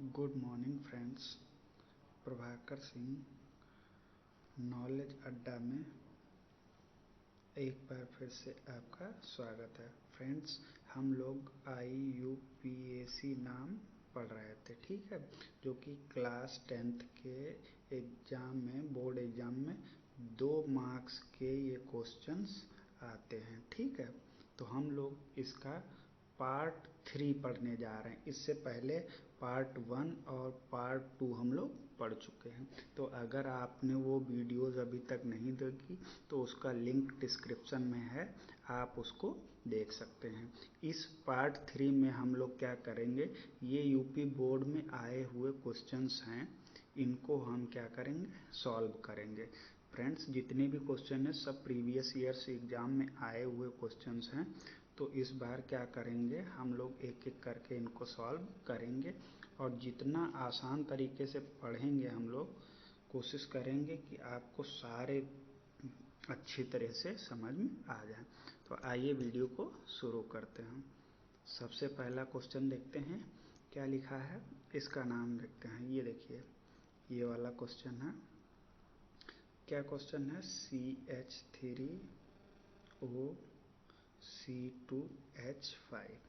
Good morning friends. Prabhakar Singh knowledge अड्डा में एक बार फिर से आपका स्वागत है। फ्रेंड्स, हम लोग IUPAC नाम पढ़ रहे थे, ठीक है, जो कि क्लास 10th के एग्ज़ाम में, बोर्ड एग्ज़ाम में 2 मार्क्स के ये क्वेश्चंस आते हैं, ठीक है। तो हम लोग इसका पार्ट 3 पढ़ने जा रहे हैं। इससे पहले पार्ट 1 और पार्ट 2 हम लोग पढ़ चुके हैं। तो अगर आपने वो वीडियोज़ अभी तक नहीं देखी तो उसका लिंक डिस्क्रिप्शन में है, आप उसको देख सकते हैं। इस पार्ट 3 में हम लोग क्या करेंगे, ये यूपी बोर्ड में आए हुए क्वेश्चंस हैं, इनको हम क्या करेंगे, सॉल्व करेंगे। फ्रेंड्स, जितने भी क्वेश्चन हैं सब प्रीवियस ईयर्स एग्ज़ाम में आए हुए क्वेश्चंस हैं। तो इस बार क्या करेंगे, हम लोग एक एक करके इनको सॉल्व करेंगे और जितना आसान तरीके से पढ़ेंगे हम लोग, कोशिश करेंगे कि आपको सारे अच्छी तरह से समझ में आ जाए। तो आइए वीडियो को शुरू करते हैं। सबसे पहला क्वेश्चन देखते हैं क्या लिखा है, इसका नाम देखते हैं। ये देखिए, ये वाला क्वेश्चन है। क्या क्वेश्चन है, CH3OC2H5।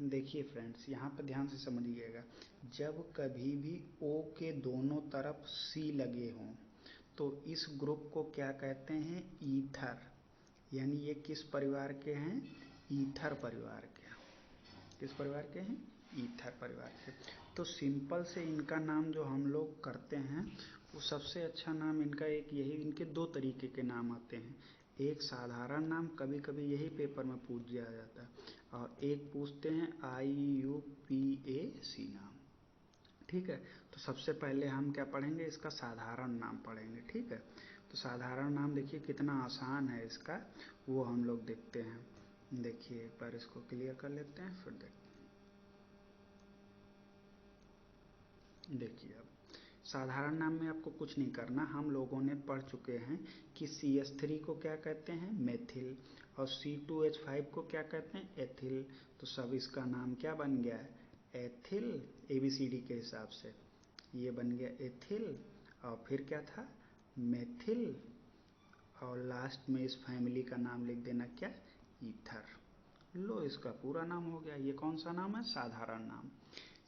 देखिए फ्रेंड्स, यहाँ पर ध्यान से समझिएगा, जब कभी भी O के दोनों तरफ C लगे हों तो इस ग्रुप को क्या कहते हैं, ईथर। यानी ये किस परिवार के हैं, ईथर परिवार के। किस परिवार के हैं, ईथर परिवार के। तो सिंपल से इनका नाम जो हम लोग करते हैं, वो सबसे अच्छा नाम इनका एक यही, इनके 2 तरीके के नाम आते हैं। एक साधारण नाम, कभी कभी यही पेपर में पूछ दिया जाता है, और एक पूछते हैं IUPAC नाम, ठीक है। तो सबसे पहले हम क्या पढ़ेंगे, इसका साधारण नाम पढ़ेंगे, ठीक है। तो साधारण नाम देखिए कितना आसान है इसका, वो हम लोग देखते हैं। देखिए एक बार इसको क्लियर कर लेते हैं, फिर देखते हैं। देखिए, अब साधारण नाम में आपको कुछ नहीं करना, हम लोगों ने पढ़ चुके हैं कि CH3 को क्या कहते हैं, मेथिल, और C2H5 को क्या कहते हैं, एथिल। तो सब इसका नाम क्या बन गया है, एथिल। ABCD के हिसाब से ये बन गया एथिल, और फिर क्या था, मेथिल, और लास्ट में इस फैमिली का नाम लिख देना क्या, ईथर। लो, इसका पूरा नाम हो गया। ये कौन सा नाम है, साधारण नाम।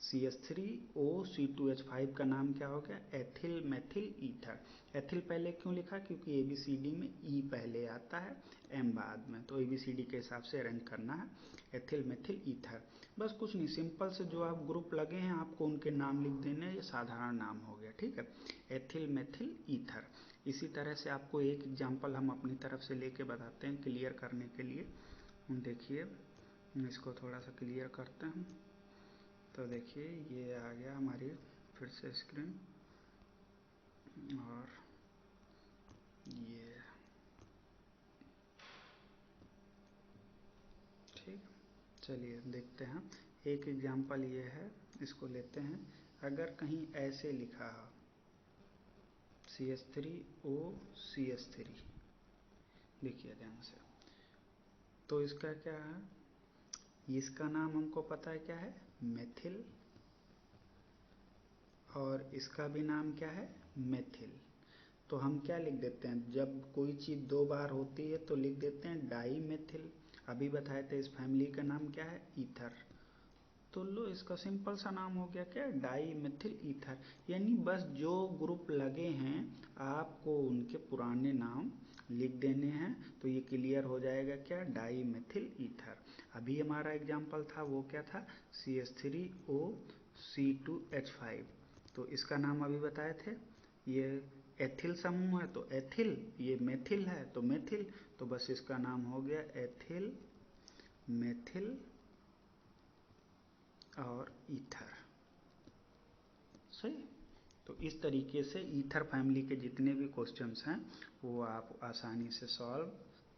CH3OC2H5 का नाम क्या हो गया, एथिल मेथिल ईथर। एथिल पहले क्यों लिखा, क्योंकि ABCD में E पहले आता है, M बाद में, तो ABCD के हिसाब से अरेंज करना है, एथिल मेथिल ईथर। बस कुछ नहीं, सिंपल से जो आप ग्रुप लगे हैं आपको उनके नाम लिख देने, ये साधारण नाम हो गया, ठीक है, एथिल मेथिल ईथर। इसी तरह से आपको एक एग्जाम्पल हम अपनी तरफ से लेके बताते हैं क्लियर करने के लिए। देखिए, इसको थोड़ा सा क्लियर करते हैं। तो देखिए, ये आ गया हमारी फिर से स्क्रीन, और ये ठीक। चलिए देखते हैं, एक एग्जाम्पल ये है, इसको लेते हैं। अगर कहीं ऐसे लिखा हो CH3OCH3, देखिए ध्यान से, तो इसका क्या है, इसका नाम हमको पता है क्या है, मेथिल, और इसका भी नाम क्या है, मेथिल। तो हम क्या लिख देते हैं, जब कोई चीज़ 2 बार होती है तो लिख देते हैं डाई मेथिल। अभी बताए थे इस फैमिली का नाम क्या है, ईथर। तो लो, इसका सिंपल सा नाम हो गया क्या, डाई मेथिल ईथर। यानी बस जो ग्रुप लगे हैं आपको उनके पुराने नाम लिख देने हैं, तो ये क्लियर हो जाएगा क्या, डाई मेथिल ईथर। अभी हमारा एग्जाम्पल था वो क्या था, CH3OC2H5। तो इसका नाम अभी बताए थे, ये एथिल समूह है तो एथिल, ये मेथिल है तो मेथिल, तो बस इसका नाम हो गया एथिल मेथिल और ईथर, सही। तो इस तरीके से ईथर फैमिली के जितने भी क्वेश्चंस हैं वो आप आसानी से सॉल्व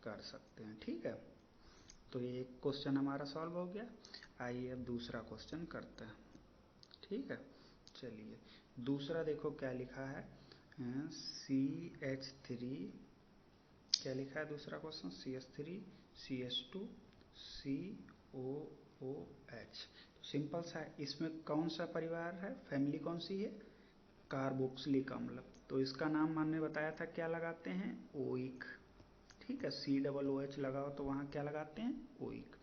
कर सकते हैं, ठीक है। तो ये एक क्वेश्चन हमारा सॉल्व हो गया। आइए अब दूसरा क्वेश्चन करते हैं, ठीक है। चलिए, दूसरा देखो क्या लिखा है, CH3, क्या लिखा है दूसरा क्वेश्चन, CH3CH2COOH। तो सिंपल सा है। इसमें कौन सा परिवार है, फैमिली कौन सी है, कार्बोक्सिलिक अम्ल। तो इसका नाम हमने बताया था क्या लगाते हैं, ओइक। ठीक है, COOH लगाओ तो वहाँ क्या लगाते हैं, ओइक।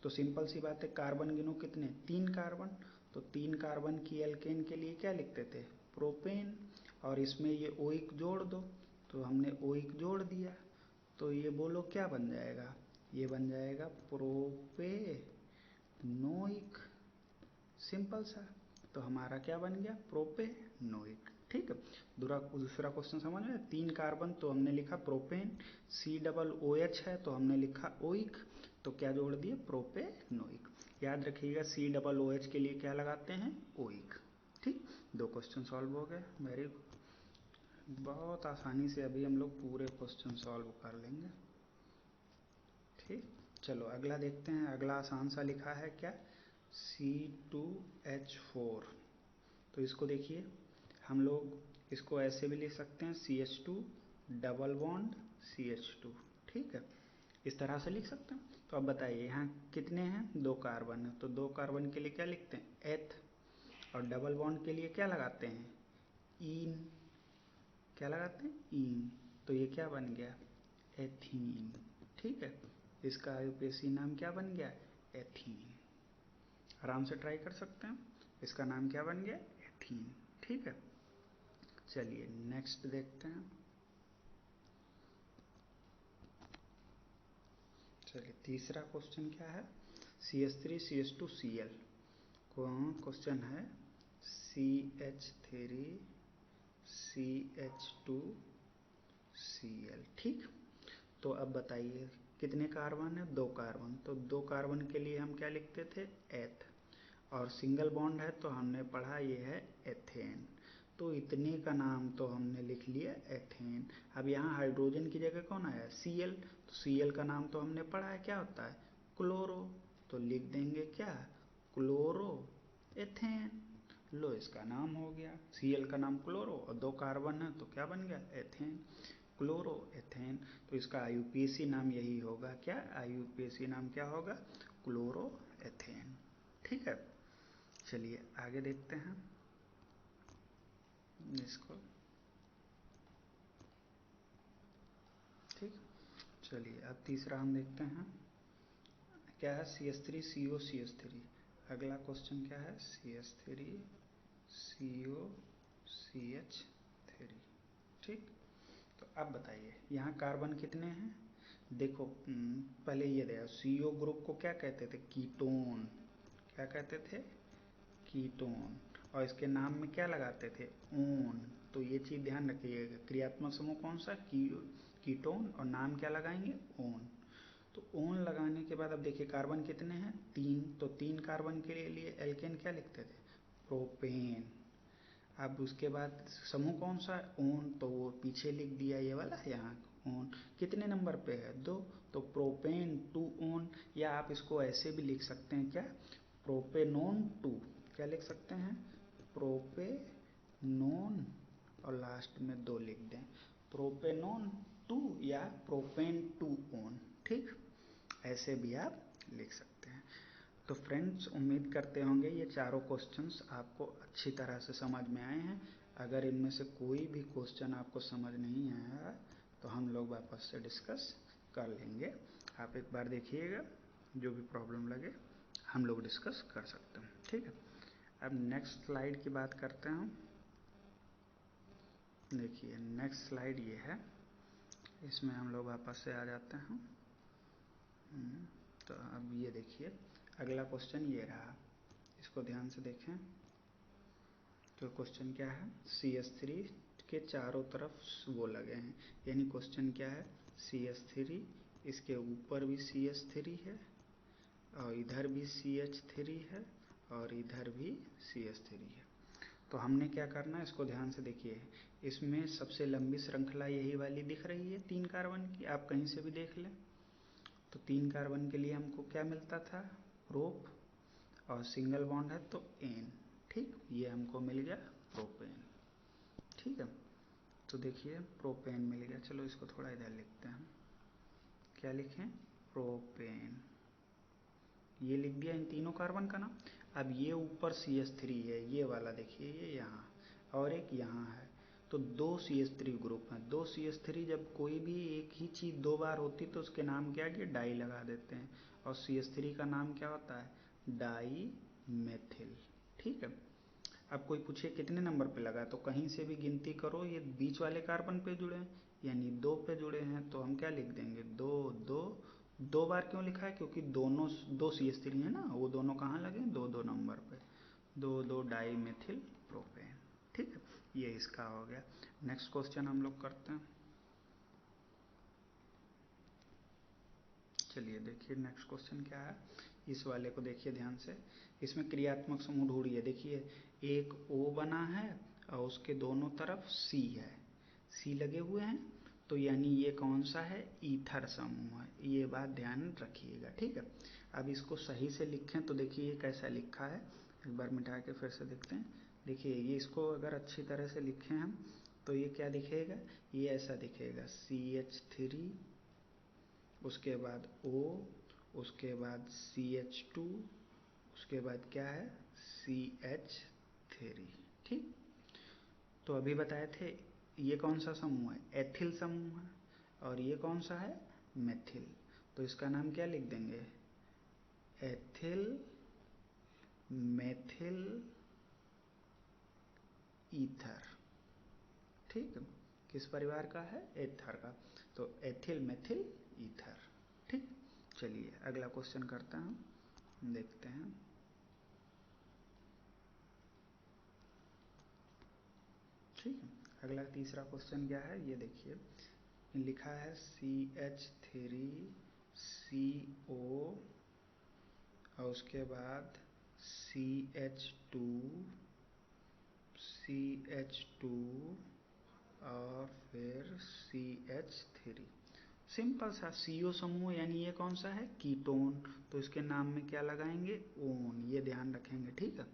तो सिंपल सी बात है, कार्बन गिनो कितने, 3 कार्बन। तो 3 कार्बन की एल्केन के लिए क्या लिखते थे, प्रोपेन। और इसमें ये ओइक जोड़ दो, तो हमने ओइक जोड़ दिया। तो ये बोलो क्या बन जाएगा, ये बन जाएगा प्रोपेनोइक। सिंपल सा। तो हमारा क्या बन गया, प्रोपेनोइक। ठीक है, दूसरा क्वेश्चन समझ में, 3 कार्बन तो हमने लिखा प्रोपेन, COOH है तो हमने लिखा ओइक, तो क्या जोड़ दिए, प्रोपेनोइक। याद रखिएगा COOH के लिए क्या लगाते हैं, ओइक। ठीक, 2 क्वेश्चन सॉल्व हो गए, वेरी गुड। बहुत आसानी से अभी हम लोग पूरे क्वेश्चन सॉल्व कर लेंगे। ठीक, चलो अगला देखते हैं। अगला आसान सा लिखा है क्या, C2H4। तो इसको देखिए, हम लोग इसको ऐसे भी लिख सकते हैं, CH2 डबल बॉन्ड CH2। ठीक है, इस तरह से लिख सकते हैं। तो अब बताइए यहाँ कितने हैं, 2 कार्बन है, तो 2 कार्बन के लिए क्या लिखते हैं, एथ। और डबल बॉन्ड के लिए क्या लगाते हैं, ईन। क्या लगाते हैं, ईन। तो ये क्या बन गया, एथीन। ठीक है, इसका आयुपेसी नाम क्या बन गया, एथीन। आराम से ट्राई कर सकते हैं, इसका नाम क्या बन गया, एथीन। ठीक है, चलिए नेक्स्ट देखते हैं। चलिए तीसरा क्वेश्चन क्या है, CH3CH2Cl। क्वेश्चन है CH3CH2Cl। ठीक, तो अब बताइए कितने कार्बन है, 2 कार्बन। तो 2 कार्बन के लिए हम क्या लिखते थे, एथ। और सिंगल बॉन्ड है तो हमने पढ़ा ये है एथेन। तो इतने का नाम तो हमने लिख लिया एथेन। अब यहाँ हाइड्रोजन की जगह कौन आया, Cl। तो Cl का नाम तो हमने पढ़ा है क्या होता है, क्लोरो। तो लिख देंगे क्या, क्लोरो एथेन। लो इसका नाम हो गया, Cl का नाम क्लोरो और 2 कार्बन है तो क्या बन गया, एथेन, क्लोरो एथेन। तो इसका आयुपीएसी नाम यही होगा क्या, आयुपीएसी नाम क्या होगा, क्लोरो एथेन। ठीक है, चलिए आगे देखते हैं इसको। ठीक, चलिए अब तीसरा हम देखते हैं क्या है, CH3COCH3। अगला क्वेश्चन क्या है, CH3COCH3। ठीक, तो अब बताइए यहाँ कार्बन कितने हैं, देखो पहले ये देखो, CO ग्रुप को क्या कहते थे, कीटोन। क्या कहते थे, कीटोन। और इसके नाम में क्या लगाते थे, ओन। तो ये चीज़ ध्यान रखिएगा, क्रियात्मक समूह कौन सा, कीटोन, और नाम क्या लगाएंगे, ओन। तो ओन लगाने के बाद अब देखिए कार्बन कितने हैं, 3। तो 3 कार्बन के लिए एल्केन क्या लिखते थे, प्रोपेन। अब उसके बाद समूह कौन सा है, ओन, तो वो पीछे लिख दिया ये वाला यहाँ, ओन। कितने नंबर पे है, 2। तो प्रोपेन 2 ओन। या आप इसको ऐसे भी लिख सकते हैं क्या, प्रोपेनोन 2। क्या लिख सकते हैं, प्रोपेनोन, और लास्ट में 2 लिख दें, प्रोपेनोन 2 या प्रोपेन 2 ओन। ठीक, ऐसे भी आप लिख सकते हैं। तो फ्रेंड्स उम्मीद करते होंगे ये चारों क्वेश्चंस आपको अच्छी तरह से समझ में आए हैं। अगर इनमें से कोई भी क्वेश्चन आपको समझ नहीं आया तो हम लोग वापस से डिस्कस कर लेंगे। आप एक बार देखिएगा, जो भी प्रॉब्लम लगे हम लोग डिस्कस कर सकते हैं। ठीक है, अब नेक्स्ट स्लाइड की बात करते हैं। देखिए नेक्स्ट स्लाइड ये है, इसमें हम लोग वापस से आ जाते हैं। तो अब ये देखिए अगला क्वेश्चन ये रहा, इसको ध्यान से देखें। तो क्वेश्चन क्या है, CH3 के चारों तरफ वो लगे हैं, यानी क्वेश्चन क्या है, CH3, इसके ऊपर भी CH3 है और इधर भी CH3 है और इधर भी CH3 है। तो हमने क्या करना है, इसको ध्यान से देखिए। इसमें सबसे लंबी श्रृंखला यही वाली दिख रही है 3 कार्बन की, आप कहीं से भी देख लें। तो 3 कार्बन के लिए हमको क्या मिलता था, प्रोप, और सिंगल बॉन्ड है तो एन। ठीक, ये हमको मिल गया प्रोपेन। ठीक है, तो देखिए प्रोपेन मिल गया। चलो इसको थोड़ा इधर लिखते हैं, क्या लिखें, प्रोपेन। ये लिख दिया इन तीनों कार्बन का नाम। अब ये ऊपर CH3 है, ये वाला देखिए, ये यहाँ और एक यहाँ है, तो 2 CH3 ग्रुप हैं। 2 CH3 जब कोई भी एक ही चीज़ 2 बार होती तो उसके नाम क्या है, डाई लगा देते हैं, और CH3 का नाम क्या होता है, डाई मेथिल। ठीक है। अब कोई पूछे कितने नंबर पे लगा, तो कहीं से भी गिनती करो, ये बीच वाले कार्बन पे जुड़े हैं यानी 2 पे जुड़े हैं, तो हम क्या लिख देंगे, 2 2। 2 बार क्यों लिखा है, क्योंकि दोनों 2 CH3 है ना, वो दोनों कहाँ लगे, 2 2 नंबर पे, 2 2 डाई मेथिल प्रोपेन। ठीक है, ये इसका हो गया। नेक्स्ट क्वेश्चन हम लोग करते हैं। चलिए देखिए नेक्स्ट क्वेश्चन क्या है, इस वाले को देखिए ध्यान से। इसमें क्रियात्मक समूह ढूंढिए। देखिए एक O बना है और उसके दोनों तरफ C है, C लगे हुए हैं, तो यानी ये कौन सा है, ईथर समूह है। ये बात ध्यान रखिएगा, ठीक है। अब इसको सही से लिखें तो देखिए ये कैसा लिखा है, एक बार मिटा के फिर से देखते हैं। देखिए ये इसको अगर अच्छी तरह से लिखें हम तो ये क्या दिखेगा, ये ऐसा दिखेगा, CH3, उसके बाद O, उसके बाद CH2, उसके बाद क्या है, CH3। ठीक, तो अभी बताए थे ये कौन सा समूह है, एथिल समूह है, और ये कौन सा है, मेथिल। तो इसका नाम क्या लिख देंगे, एथिल मेथिल ईथर। ठीक, किस परिवार का है, एथर का, तो एथिल मेथिल ईथर। ठीक, चलिए अगला क्वेश्चन करते हैं, हम देखते हैं। ठीक है, अगला तीसरा क्वेश्चन क्या है, ये देखिए लिखा है CH3CO और उसके बाद CH2 और फिर CH3। सिंपल सा CO समूह, यानी ये कौन सा है, कीटोन, तो इसके नाम में क्या लगाएंगे, ओन, ये ध्यान रखेंगे। ठीक है,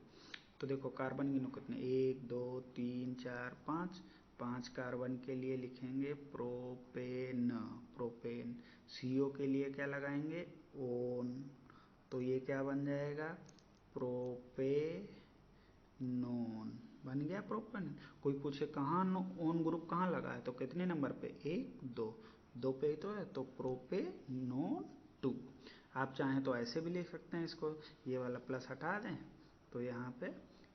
तो देखो कार्बन गिनो कितने, 1 2 3 4 5, 5 कार्बन के लिए लिखेंगे प्रोपेन, प्रोपेन। CO के लिए क्या लगाएंगे, ओन, तो ये क्या बन जाएगा, प्रोपेनोन, बन गया प्रोपेन। कोई पूछे कहाँ ओन ग्रुप कहाँ लगा है, तो कितने नंबर पे, 1 2, 2 पे ही तो है, तो प्रोपेनोन 2। आप चाहें तो ऐसे भी लिख सकते हैं इसको, ये वाला प्लस हटा दें तो यहाँ पे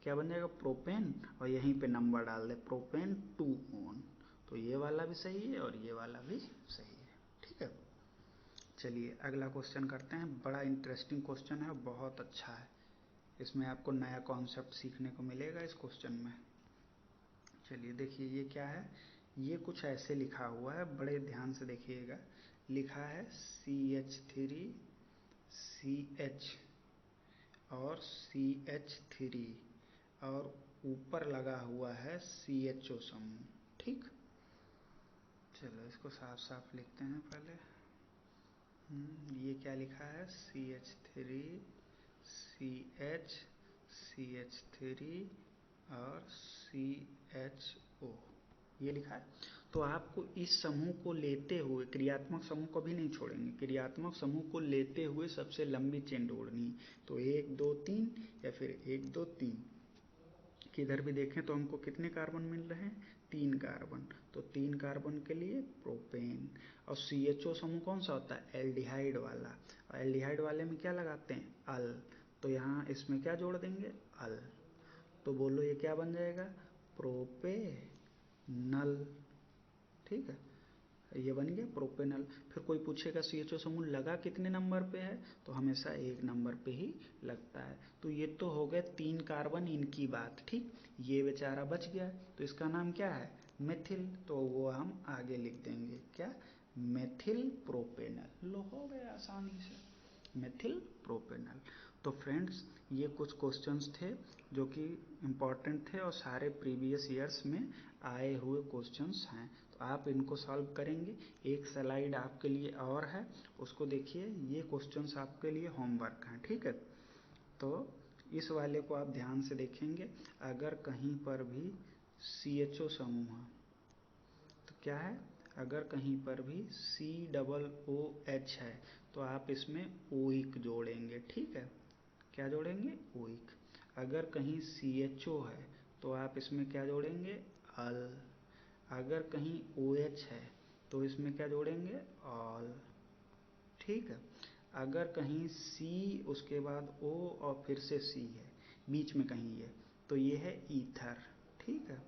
क्या बन जाएगा, प्रोपेन, और यहीं पे नंबर डाल दें, प्रोपेन 2 ओन। तो ये वाला भी सही है और ये वाला भी सही है। ठीक है, चलिए अगला क्वेश्चन करते हैं। बड़ा इंटरेस्टिंग क्वेश्चन है, बहुत अच्छा है, इसमें आपको नया कॉन्सेप्ट सीखने को मिलेगा इस क्वेश्चन में। चलिए देखिए ये क्या है, ये कुछ ऐसे लिखा हुआ है, बड़े ध्यान से देखिएगा। लिखा है CH3 CH और CH3 और ऊपर लगा हुआ है CHO समूह। ठीक, चलो इसको साफ साफ लिखते हैं पहले। ये क्या लिखा है, CH3 CH CH3 और CHO, ये लिखा है। तो आपको इस समूह को लेते हुए, क्रियात्मक समूह को भी नहीं छोड़ेंगे, क्रियात्मक समूह को लेते हुए सबसे लंबी चेन ढूंढनी, तो 1 2 3 या फिर 1 2 3। किधर भी देखें तो हमको कितने कार्बन मिल रहे हैं, 3 कार्बन, तो 3 कार्बन के लिए प्रोपेन। और CHO समूह कौन सा होता है, एल्डिहाइड वाला, और एल्डिहाइड वाले में क्या लगाते हैं, अल, तो यहाँ इसमें क्या जोड़ देंगे, अल, तो बोलो ये क्या बन जाएगा, प्रोपेनल। ठीक है, ये बन गया प्रोपेनल। फिर कोई पूछेगा CHO समूह लगा कितने नंबर पे है, तो हमेशा 1 नंबर पे ही लगता है। तो ये तो हो गए 3 कार्बन इनकी बात। ठीक, ये बेचारा बच गया, तो इसका नाम क्या है, मेथिल, तो वो हम आगे लिख देंगे क्या, मेथिल प्रोपेनल। लो हो गया आसानी से, मेथिल प्रोपेनल। तो फ्रेंड्स ये कुछ क्वेश्चंस थे जो कि इम्पॉर्टेंट थे और सारे प्रीवियस ईयर्स में आए हुए क्वेश्चंस हैं, तो आप इनको सॉल्व करेंगे। एक स्लाइड आपके लिए और है, उसको देखिए, ये क्वेश्चंस आपके लिए होमवर्क हैं। ठीक है, तो इस वाले को आप ध्यान से देखेंगे। अगर कहीं पर भी CHO समूह तो क्या है, अगर कहीं पर भी COOH है तो आप इसमें ओइक जोड़ेंगे, ठीक है। क्या जोड़ेंगे? ओइक। अगर कहीं CHO है तो आप इसमें क्या जोड़ेंगे? अल। अगर कहीं OH है तो इसमें क्या जोड़ेंगे? ऑल, ठीक है। अगर कहीं C उसके बाद O और फिर से C है, बीच में कहीं है, तो ये है ईथर, ठीक है।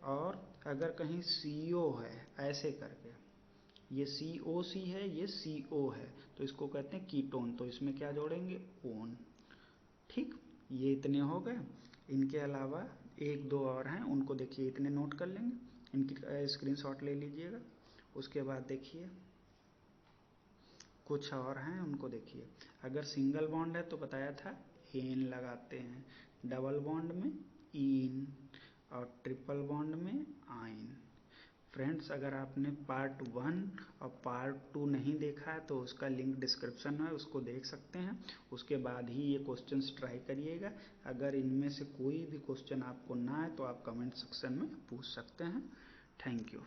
और अगर कहीं CO है ऐसे करके, ये COC है, ये CO है, तो इसको कहते हैं कीटोन, तो इसमें क्या जोड़ेंगे? ओन, ठीक। ये इतने हो गए। इनके अलावा एक दो और हैं, उनको देखिए, इतने नोट कर लेंगे, इनकी स्क्रीनशॉट ले लीजिएगा। उसके बाद देखिए कुछ और हैं, उनको देखिए। अगर सिंगल बॉन्ड है तो बताया था एन लगाते हैं, डबल बॉन्ड में इन, और ट्रिपल बॉन्ड में आइन। फ्रेंड्स, अगर आपने पार्ट 1 और पार्ट 2 नहीं देखा है तो उसका लिंक डिस्क्रिप्शन में है, उसको देख सकते हैं। उसके बाद ही ये क्वेश्चंस ट्राई करिएगा। अगर इनमें से कोई भी क्वेश्चन आपको ना आए तो आप कमेंट सेक्शन में पूछ सकते हैं। Thank you.